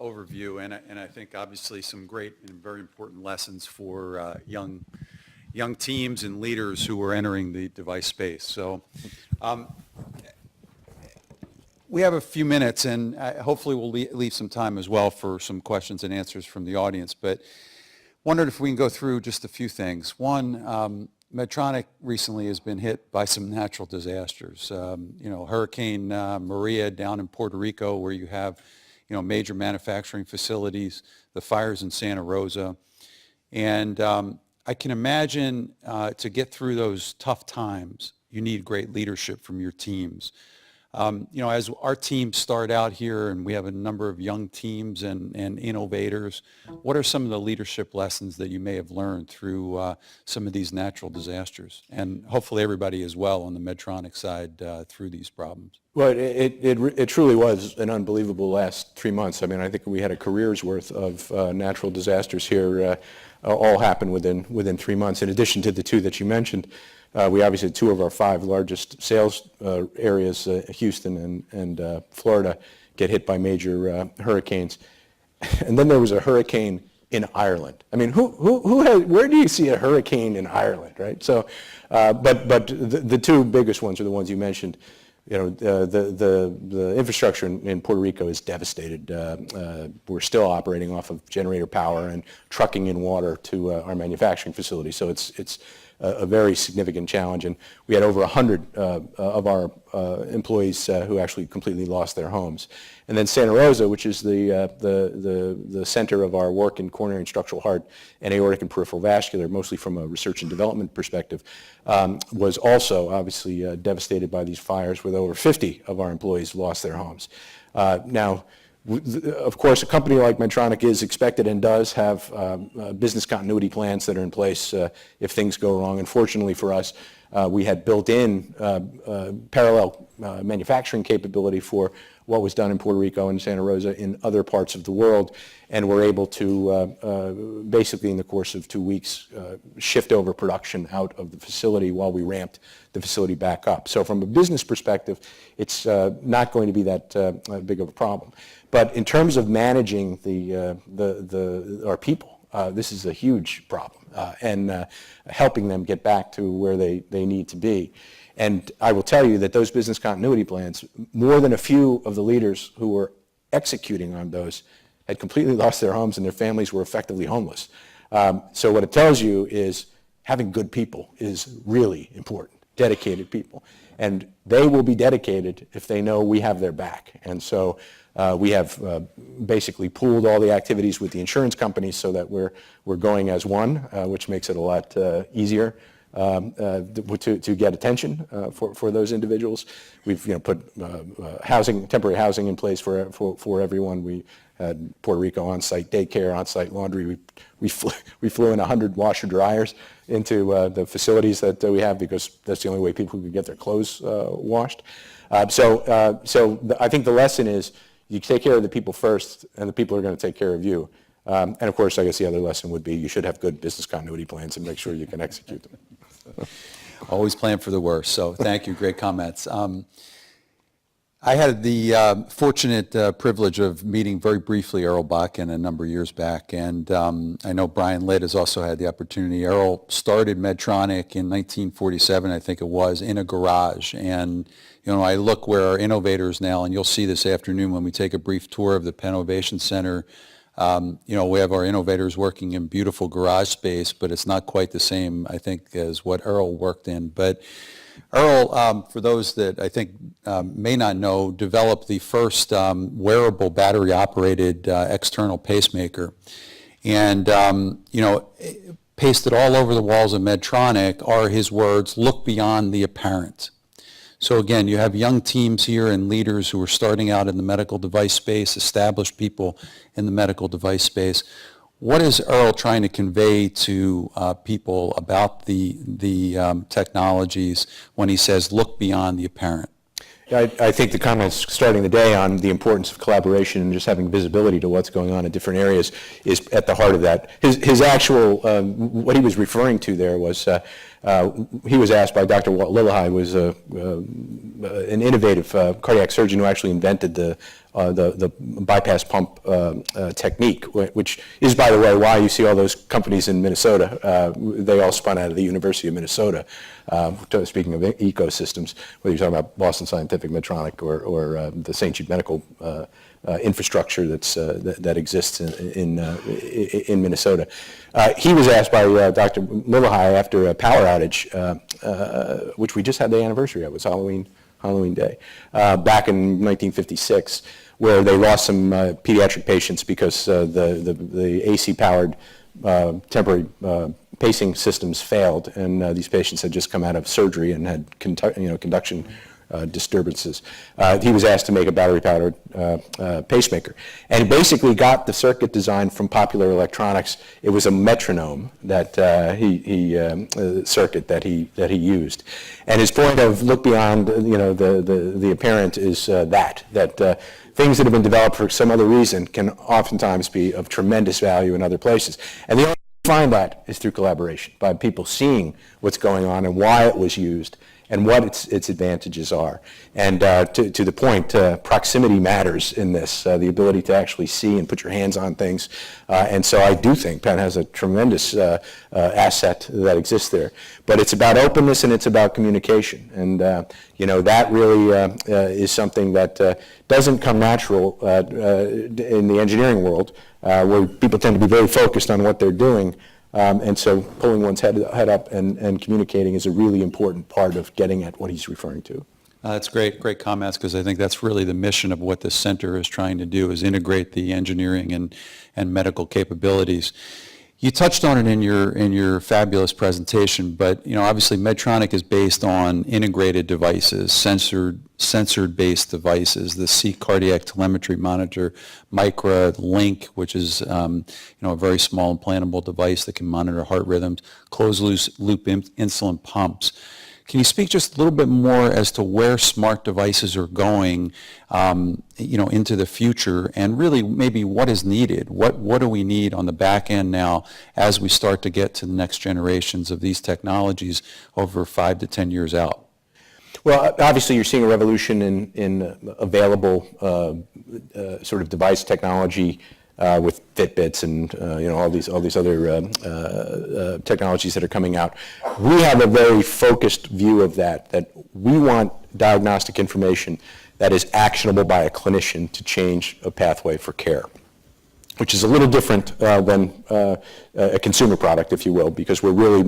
overview, and I think obviously some great and very important lessons for young teams and leaders who are entering the device space. So we have a few minutes, and hopefully we'll leave some time as well for some questions and answers from the audience. But wondered if we can go through just a few things. One, Medtronic recently has been hit by some natural disasters. Hurricane Maria down in Puerto Rico, where you have, major manufacturing facilities, the fires in Santa Rosa. And I can imagine to get through those tough times, you need great leadership from your teams. As our teams start out here, and we have a number of young teams and innovators, what are some of the leadership lessons that you may have learned through some of these natural disasters? And hopefully everybody as well on the Medtronic side through these problems. Well, it truly was an unbelievable last 3 months. I mean, I think we had a career's worth of natural disasters here, all happened within 3 months. In addition to the two that you mentioned, we obviously had 2 of our 5 largest sales areas, Houston and Florida, get hit by major hurricanes. And then there was a hurricane in Ireland. I mean, where do you see a hurricane in Ireland, right? So, but the 2 biggest ones are the ones you mentioned. The infrastructure in Puerto Rico is devastated. We're still operating off of generator power and trucking in water to our manufacturing facility. So it's a very significant challenge, and we had over 100 of our employees who actually completely lost their homes. And then Santa Rosa, which is the center of our work in coronary and structural heart and aortic and peripheral vascular, mostly from a research and development perspective, was also obviously devastated by these fires, with over 50 of our employees lost their homes. Now, of course, a company like Medtronic is expected and does have business continuity plans that are in place if things go wrong. And fortunately for us, we had built in parallel manufacturing capability for what was done in Puerto Rico and Santa Rosa in other parts of the world, and we're able to basically in the course of 2 weeks shift over production out of the facility while we ramped the facility back up. So from a business perspective, it's not going to be that big of a problem. But in terms of managing our people, this is a huge problem, and helping them get back to where they need to be. And I will tell you that those business continuity plans, more than a few of the leaders who were executing on those had completely lost their homes, and their families were effectively homeless. So what it tells you is having good people is really important, dedicated people. And they will be dedicated if they know we have their back. And so we have basically pooled all the activities with the insurance companies so that we're going as one, which makes it a lot easier to get attention for those individuals. We've put temporary housing in place for everyone. We had Puerto Rico on-site daycare, on-site laundry. We flew in 100 washer dryers into the facilities that we have, because that's the only way people could get their clothes washed. So I think the lesson is you take care of the people first, and the people are going to take care of you. And of course, I guess the other lesson would be you should have good business continuity plans and make sure you can execute them. Always plan for the worst. So thank you. Great comments. I had the fortunate privilege of meeting very briefly Earl Bakken a number of years back, and I know Brian Litt has also had the opportunity. Earl started Medtronic in 1947, I think it was, in a garage. And I look where our innovators now, and you'll see this afternoon when we take a brief tour of the Penn Ovation Center. We have our innovators working in beautiful garage space, but it's not quite the same, I think, as what Earl worked in. But Earl, for those that I think may not know, developed the first wearable battery-operated external pacemaker. And, pasted all over the walls of Medtronic are his words, "Look beyond the apparent." So again, you have young teams here and leaders who are starting out in the medical device space, established people in the medical device space. What is Earl trying to convey to people about the technologies when he says, look beyond the apparent? I think the comments starting the day on the importance of collaboration and just having visibility to what's going on in different areas is at the heart of that. His actual, what he was referring to there was He was asked by Dr. Walt Lillehei, who was an innovative cardiac surgeon who actually invented the bypass pump technique, which is, by the way, why you see all those companies in Minnesota. They all spun out of the University of Minnesota. Speaking of ecosystems, whether you're talking about Boston Scientific, Medtronic, or the St. Jude Medical infrastructure that exists in Minnesota. He was asked by Dr. Lillehei after a power outage, which we just had the anniversary of. It was Halloween Day, back in 1956, where they lost some pediatric patients because the AC-powered temporary pacing systems failed, and these patients had just come out of surgery and had conduction disturbances. He was asked to make a battery-powered pacemaker, and he basically got the circuit design from Popular Electronics. It was a metronome that circuit that he used, and his point of look beyond the apparent is that things that have been developed for some other reason can oftentimes be of tremendous value in other places, and the only way to find that is through collaboration, by people seeing what's going on and why it was used and what its advantages are. And to the point, proximity matters in this, the ability to actually see and put your hands on things. And so I do think Penn has a tremendous asset that exists there. But it's about openness and it's about communication. And that really is something that doesn't come natural in the engineering world, where people tend to be very focused on what they're doing. And so pulling one's head up and communicating is a really important part of getting at what he's referring to. That's great comments, because I think that's really the mission of what this center is trying to do, is integrate the engineering and medical capabilities. You touched on it in your fabulous presentation, but obviously Medtronic is based on integrated devices, sensor-based devices, the C cardiac telemetry monitor, Micra, Link, which is a very small implantable device that can monitor heart rhythms, closed-loop insulin pumps. Can you speak just a little bit more as to where smart devices are going, into the future, and really maybe what is needed? What do we need on the back end now as we start to get to the next generations of these technologies over 5 to 10 years out? Well, obviously you're seeing a revolution in available sort of device technology with Fitbits and all these other technologies that are coming out. We have a very focused view of that we want diagnostic information that is actionable by a clinician to change a pathway for care, which is a little different than a consumer product, if you will, because we really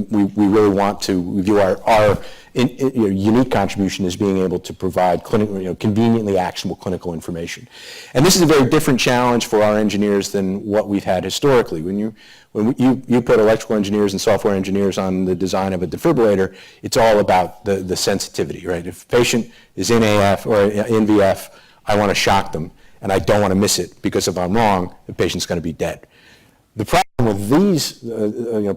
want to view our unique contribution as being able to provide conveniently actionable clinical information. And this is a very different challenge for our engineers than what we've had historically. When you put electrical engineers and software engineers on the design of a defibrillator, it's all about the sensitivity, right? If a patient is in AF or in VF, I want to shock them, and I don't want to miss it, because if I'm wrong, the patient's going to be dead. The problem with these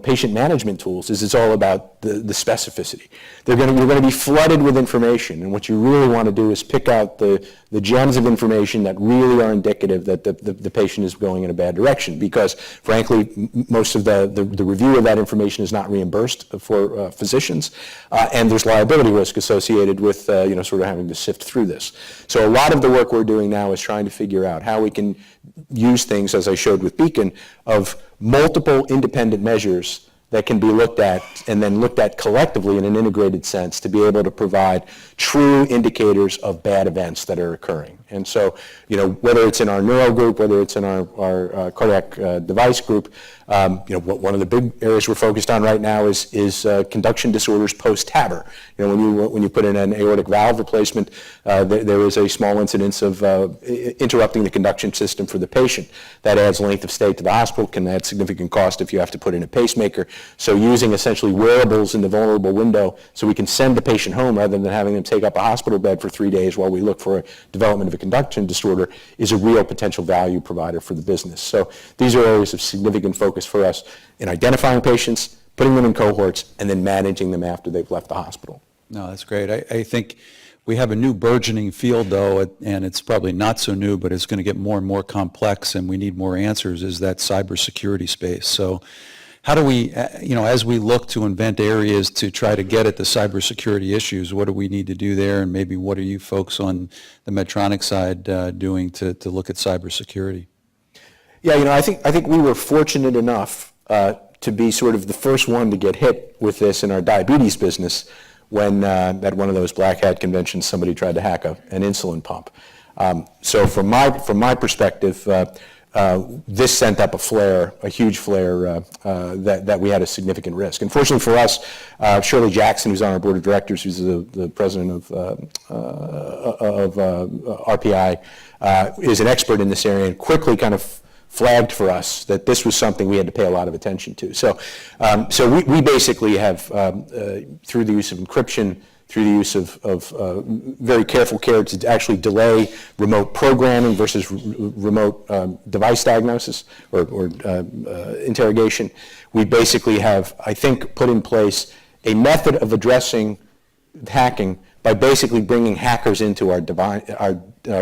patient management tools is it's all about the specificity. You're going to be flooded with information, and what you really want to do is pick out the gems of information that really are indicative that the patient is going in a bad direction, because frankly most of the review of that information is not reimbursed for physicians, and there's liability risk associated with sort of having to sift through this. So a lot of the work we're doing now is trying to figure out how we can use things, as I showed with Beacon, of multiple independent measures that can be looked at and then looked at collectively in an integrated sense to be able to provide true indicators of bad events that are occurring. And so, whether it's in our neuro group, whether it's in our cardiac device group, one of the big areas we're focused on right now is conduction disorders post-TAVR. When you put in an aortic valve replacement, there is a small incidence of interrupting the conduction system for the patient. That adds length of stay to the hospital, can add significant cost if you have to put in a pacemaker. So using essentially wearables in the vulnerable window so we can send the patient home rather than having them take up a hospital bed for 3 days while we look for a development of a conduction disorder is a real potential value provider for the business. So these are areas of significant focus for us in identifying patients, putting them in cohorts, and then managing them after they've left the hospital. No, that's great. I think we have a new burgeoning field, though, and it's probably not so new, but it's going to get more and more complex, and we need more answers, is that cybersecurity space. So how do we, as we look to invent areas to try to get at the cybersecurity issues, what do we need to do there? And maybe what are you folks on the Medtronic side doing to look at cybersecurity? Yeah, I think we were fortunate enough to be sort of the first one to get hit with this in our diabetes business when at one of those black hat conventions somebody tried to hack an insulin pump. So from my perspective, this sent up a huge flare that we had a significant risk. And fortunately for us, Shirley Jackson, who's on our board of directors, who's the president of RPI, is an expert in this area and quickly kind of flagged for us that this was something we had to pay a lot of attention to. So we basically have, through the use of encryption, through the use of very careful care to actually delay remote programming versus remote device diagnosis or interrogation, we basically have, I think, put in place a method of addressing hacking by basically bringing hackers into our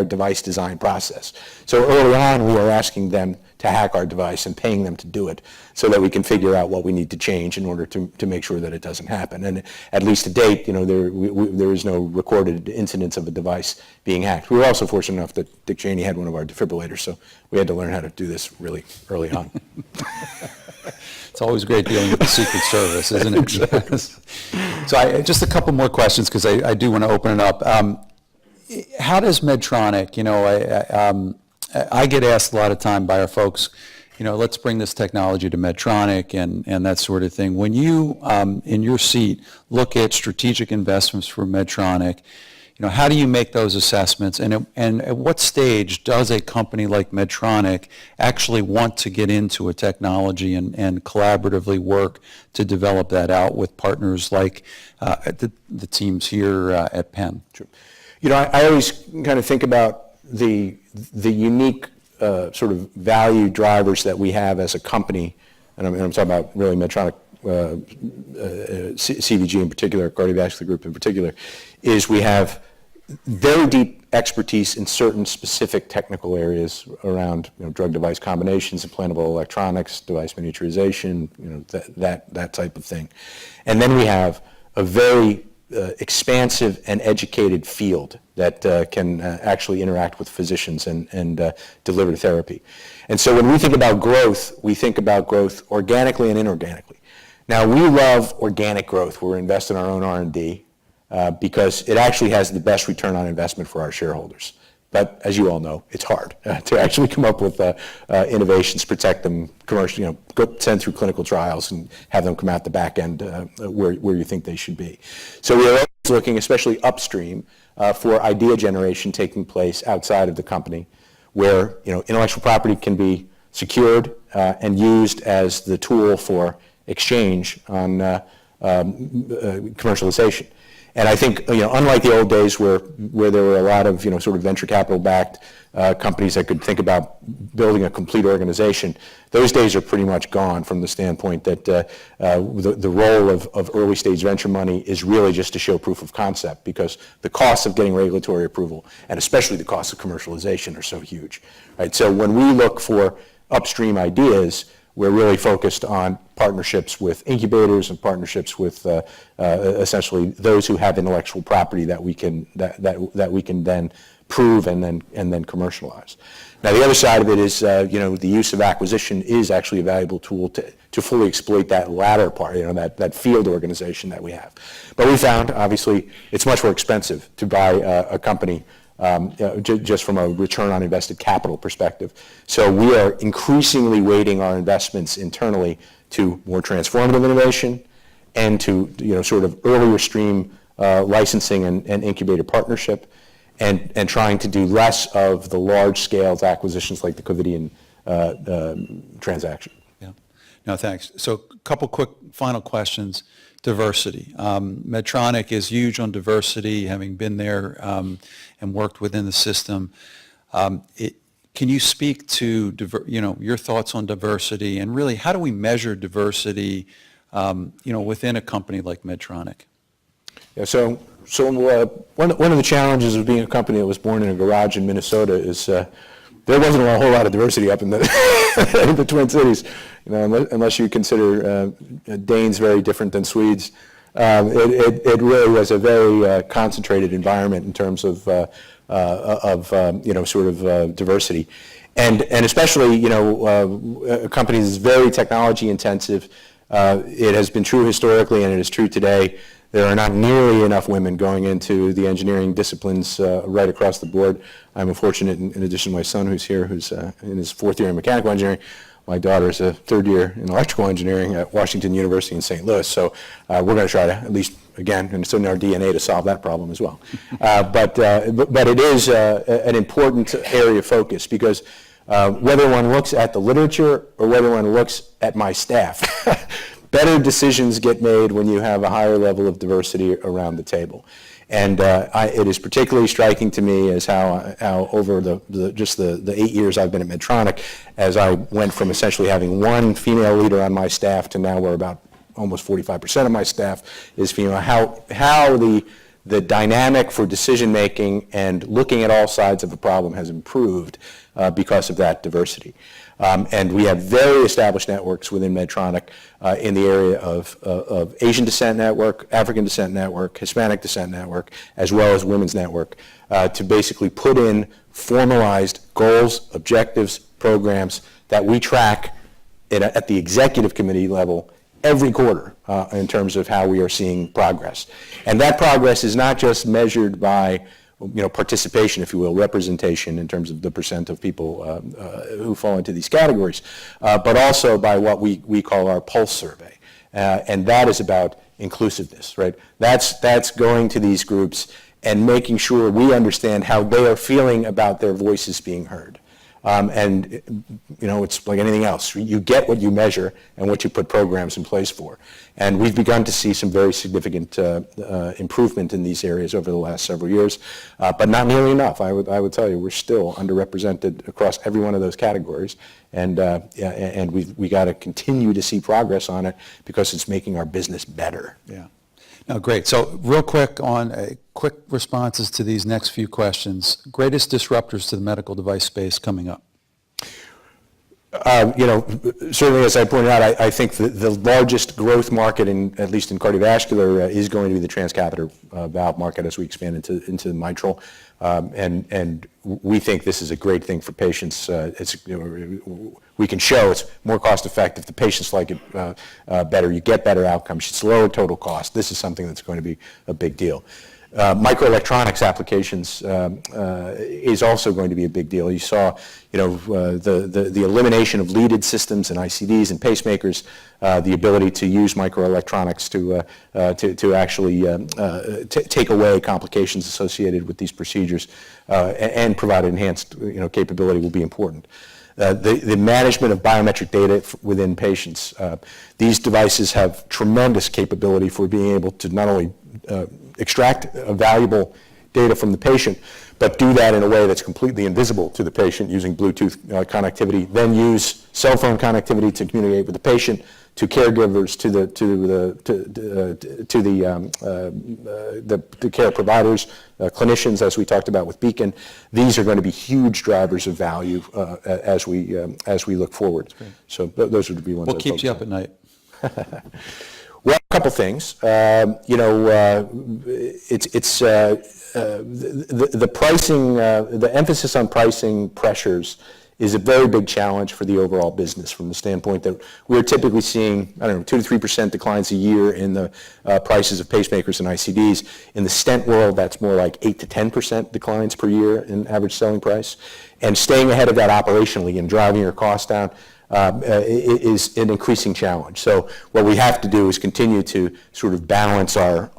device design process. So early on, we were asking them to hack our device and paying them to do it so that we can figure out what we need to change in order to make sure that it doesn't happen. And at least to date, there is no recorded incidents of a device being hacked. We were also fortunate enough that Dick Cheney had one of our defibrillators, so we had to learn how to do this really early on. It's always great dealing with the Secret Service, isn't it? Exactly. So just a couple more questions because I do want to open it up. How does Medtronic, I get asked a lot of time by our folks, let's bring this technology to Medtronic and that sort of thing. When you, in your seat, look at strategic investments for Medtronic, how do you make those assessments? And at what stage does a company like Medtronic actually want to get into a technology and collaboratively work to develop that out with partners like the teams here at Penn? Sure. I always kind of think about the unique sort of value drivers that we have as a company, and I'm talking about really Medtronic, CVG in particular, cardiovascular group in particular, is we have very deep expertise in certain specific technical areas around drug device combinations, implantable electronics, device miniaturization, that type of thing. And then we have a very expansive and educated field that can actually interact with physicians and deliver therapy. And so when we think about growth, we think about growth organically and inorganically. Now, we love organic growth. We're investing in our own R&D because it actually has the best return on investment for our shareholders. But as you all know, it's hard to actually come up with innovations, protect them commercially, send through clinical trials and have them come out the back end where you think they should be. So we're always looking, especially upstream, for idea generation taking place outside of the company where intellectual property can be secured and used as the tool for exchange on commercialization. And I think, unlike the old days where there were a lot of, sort of venture capital-backed companies that could think about building a complete organization, those days are pretty much gone from the standpoint that the role of early-stage venture money is really just to show proof of concept because the costs of getting regulatory approval, and especially the costs of commercialization, are so huge. Right? So when we look for upstream ideas, we're really focused on partnerships with incubators and partnerships with essentially those who have intellectual property that we can then prove and then commercialize. Now the other side of it is the use of acquisition is actually a valuable tool to fully exploit that latter part, that field organization that we have. But we found obviously it's much more expensive to buy a company just from a return on invested capital perspective. So we are increasingly weighting our investments internally to more transformative innovation and to sort of earlier stream licensing and incubator partnership and trying to do less of the large scale acquisitions like the Covidian transaction. Yeah. No, thanks. So a couple quick final questions. Diversity. Medtronic is huge on diversity, having been there and worked within the system. Can you speak to your thoughts on diversity and really how do we measure diversity within a company like Medtronic? Yeah, so one of the challenges of being a company that was born in a garage in Minnesota is there wasn't a whole lot of diversity up in the in the Twin Cities, unless you consider Danes very different than Swedes. It really was a very concentrated environment in terms of diversity, and especially a company that's very technology intensive. It has been true historically, and it is true today. There are not nearly enough women going into the engineering disciplines right across the board. I'm fortunate, in addition to my son who's here, who's in his 4th year in mechanical engineering. My daughter is a 3rd year in electrical engineering at Washington University in St. Louis. So we're going to try to, at least, again, and it's in our DNA to solve that problem as well. But it is an important area of focus, because whether one looks at the literature or whether one looks at my staff, better decisions get made when you have a higher level of diversity around the table. And it is particularly striking to me as how over the 8 years I've been at Medtronic, as I went from essentially having one female leader on my staff to now we're about almost 45% of my staff is female, how the dynamic for decision making and looking at all sides of a problem has improved because of that diversity. And we have very established networks within Medtronic in the area of Asian descent network, African descent network, Hispanic descent network, as well as women's network, to basically put in formalized goals, objectives, programs that we track at the executive committee level every quarter in terms of how we are seeing progress. And that progress is not just measured by participation, if you will, representation in terms of the percent of people who fall into these categories, but also by what we call our pulse survey. And that is about inclusiveness, right? That's going to these groups and making sure we understand how they are feeling about their voices being heard. It's like anything else. You get what you measure and what you put programs in place for. And we've begun to see some very significant improvement in these areas over the last several years, but not nearly enough. I would tell you, we're still underrepresented across every one of those categories, and we got to continue to see progress on it because it's making our business better. Yeah. No, great. So real quick on quick responses to these next few questions. Greatest disruptors to the medical device space coming up? Certainly, as I pointed out, I think the largest growth market, at least in cardiovascular, is going to be the transcatheter valve market as we expand into mitral. And we think this is a great thing for patients. We can show it's more cost effective. The patients like it better. You get better outcomes. It's lower total cost. This is something that's going to be a big deal. Microelectronics applications is also going to be a big deal. You saw, the elimination of leaded systems and ICDs and pacemakers, the ability to use microelectronics to actually take away complications associated with these procedures and provide enhanced, capability will be important. The management of biometric data within patients. These devices have tremendous capability for being able to not only extract valuable data from the patient, but do that in a way that's completely invisible to the patient using Bluetooth connectivity, then use cell phone connectivity to communicate with the patient, to caregivers, to the care providers, clinicians, as we talked about with Beacon. Couple are going to be huge drivers of value as we look forward. So those would be ones. What keeps you up at night? Well, a couple things. It's the pricing, the emphasis on pricing pressures is a very big challenge for the overall business from the standpoint that we're typically seeing, 2 to 3% declines a year in the prices of pacemakers and ICDs. In the stent world, that's more like 8 to 10% declines per year in average selling price. And staying ahead of that operationally and driving your costs down is an increasing challenge. So what we have to do is continue to sort of balance our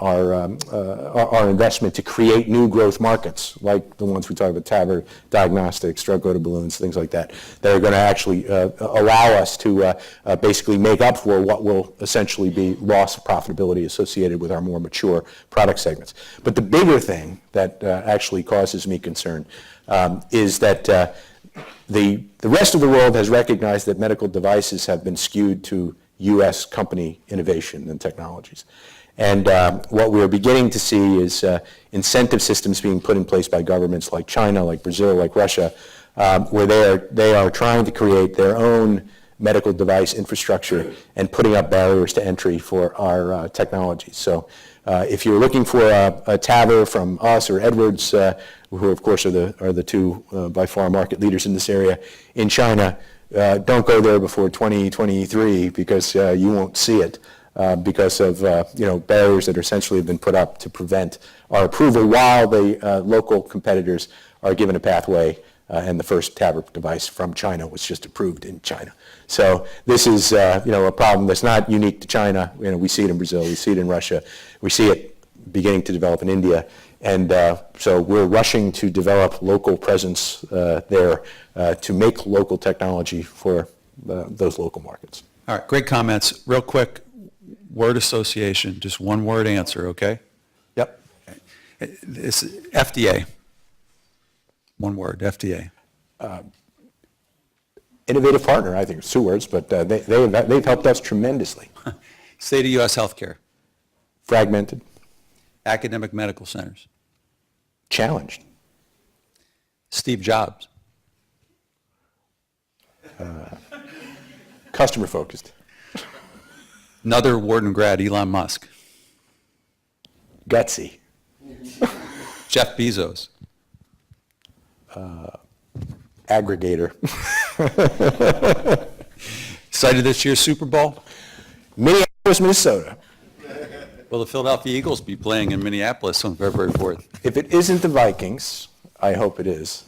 investment to create new growth markets, like the ones we talked about, TAVR, diagnostics, drug-coated balloons, things like that, that are going to actually allow us to basically make up for what will essentially be loss of profitability associated with our more mature product segments. But the bigger thing that actually causes me concern is that the rest of the world has recognized that medical devices have been skewed to U.S. company innovation and technologies. And what we're beginning to see is incentive systems being put in place by governments like China, like Brazil, like Russia, where they are trying to create their own medical device infrastructure and putting up barriers to entry for our technologies. So if you're looking for a TAVR from us or Edwards, who of course are the two by far market leaders in this area in China, don't go there before 2023 because you won't see it because of barriers that essentially have been put up to prevent our approval while the local competitors are given a pathway. And the first TAVR device from China was just approved in China. So this is a problem that's not unique to China. We see it in Brazil, we see it in Russia, we see it beginning to develop in India, and so we're rushing to develop local presence there to make local technology for those local markets. All right, great comments. Real quick, word association, just one word answer, okay? Yep. It's FDA. One word, FDA. Innovative partner, I think it's two words, but they've helped us tremendously. State of U.S. healthcare. Fragmented. Academic medical centers. Challenged. Steve Jobs. Customer focused. Another Wharton grad, Elon Musk. Gutsy. Jeff Bezos. Aggregator. Excited this year's Super Bowl? Minneapolis, Minnesota. Will the Philadelphia Eagles be playing in Minneapolis on February 4th? If it isn't the Vikings, I hope it is.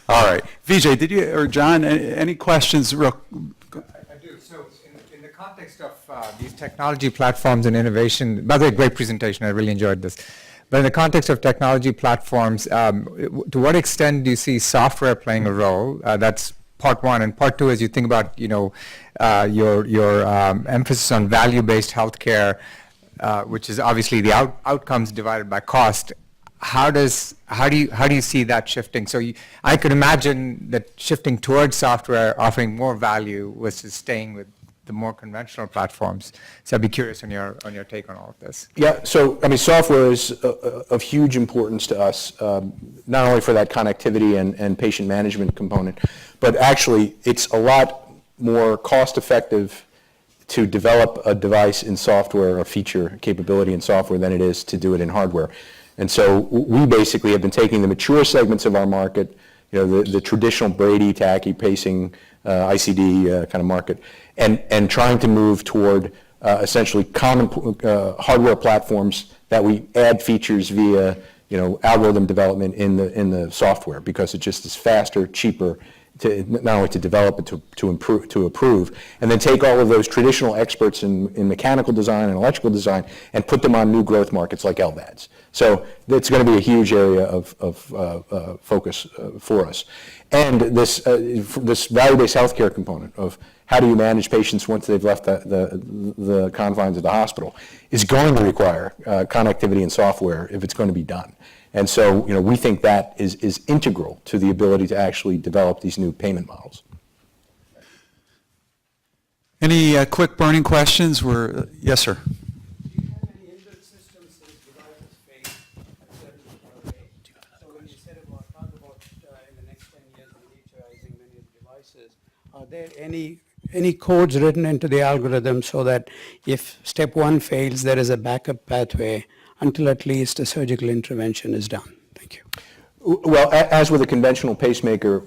All right. Vijay, did you, or John, any questions? I do. So in the context of these technology platforms and innovation, by the way, great presentation. I really enjoyed this. But in the context of technology platforms, to what extent do you see software playing a role? That's part one. And part two, as you think about, your emphasis on value-based healthcare, which is obviously the outcomes divided by cost. How do you see that shifting? So I could imagine that shifting towards software offering more value versus staying with the more conventional platforms. So I'd be curious on your take on all of this. Yeah, so software is of huge importance to us, not only for that connectivity and patient management component, but actually it's a lot more cost effective to develop a device in software, a feature capability in software, than it is to do it in hardware. And so we basically have been taking the mature segments of our market, the traditional Brady, tachy, pacing, ICD kind of market, and trying to move toward essentially common hardware platforms that we add features via algorithm development in the software, because it just is faster, cheaper, to not only to develop but to approve, and then take all of those traditional experts in mechanical design and electrical design and put them on new growth markets like LVADs. So it's going to be a huge area of focus for us. And this value-based healthcare component of how do you manage patients once they've left the confines of the hospital is going to require connectivity and software if it's going to be done. And so, we think that is integral to the ability to actually develop these new payment models. Any quick burning questions? Yes, sir. Do you have any inbuilt systems as devices face a certain way? So when you talk about in the next 10 years miniaturizing many of the devices, are there any codes written into the algorithm so that if step one fails, there is a backup pathway until at least a surgical intervention is done? Thank you. Well, as with a conventional pacemaker,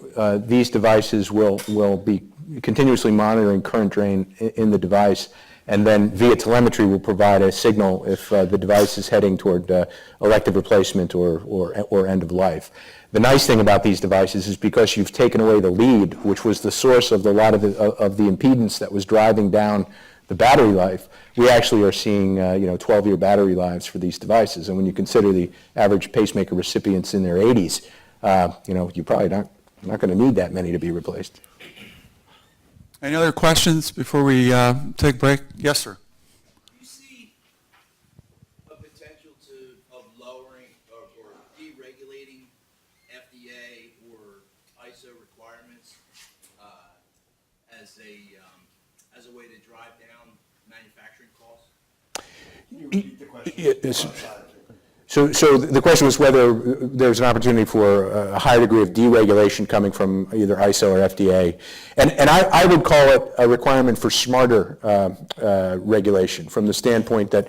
these devices will be continuously monitoring current drain in the device, and then via telemetry will provide a signal if the device is heading toward elective replacement or end of life. The nice thing about these devices is because you've taken away the lead, which was the source of a lot of the impedance that was driving down the battery life, we actually are seeing 12-year battery lives for these devices. And when you consider the average pacemaker recipients in their 80s, you're probably not going to need that many to be replaced. Any other questions before we take a break? Yes, sir. Do you see a potential of lowering or deregulating FDA or ISO requirements as a way to drive down manufacturing costs? Yes. So the question was whether there's an opportunity for a higher degree of deregulation coming from either ISO or FDA. And I would call it a requirement for smarter regulation from the standpoint that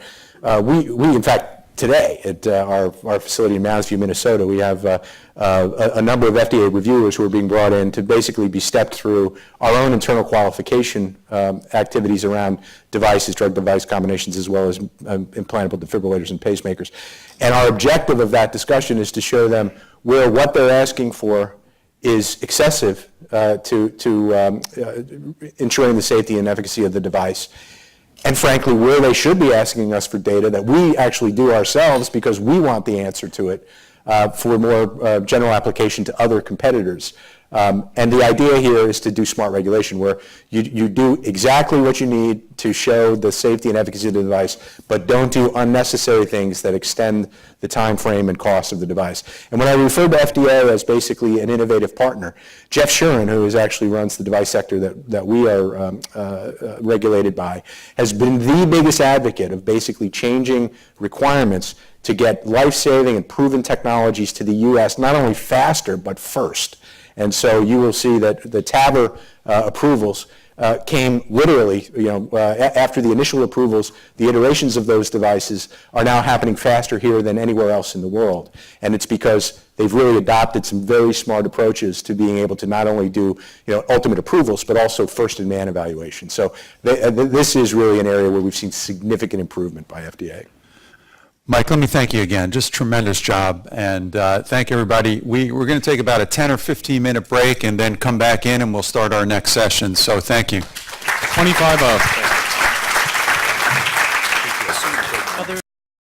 we in fact, today at our facility in Mounds View, Minnesota, we have a number of FDA reviewers who are being brought in to basically be stepped through our own internal qualification activities around devices, drug device combinations, as well as implantable defibrillators and pacemakers. And our objective of that discussion is to show them where what they're asking for is excessive to ensuring the safety and efficacy of the device. And frankly, where they should be asking us for data that we actually do ourselves because we want the answer to it for more general application to other competitors. And the idea here is to do smart regulation where you do exactly what you need to show the safety and efficacy of the device, but don't do unnecessary things that extend the time frame and cost of the device. And when I refer to FDA as basically an innovative partner, Jeff Shuren, who actually runs the device sector that we are regulated by, has been the biggest advocate of basically changing requirements to get life-saving and proven technologies to the U.S. not only faster, but first. And so you will see that the TAVR approvals came literally, after the initial approvals, the iterations of those devices are now happening faster here than anywhere else in the world. And it's because they've really adopted some very smart approaches to being able to not only do, ultimate approvals, but also first-in-man evaluation. So this is really an area where we've seen significant improvement by FDA. Mike, let me thank you again. Just tremendous job, and thank everybody. We're going to take about a 10 or 15-minute break and then come back in and we'll start our next session. So thank you. 25 of.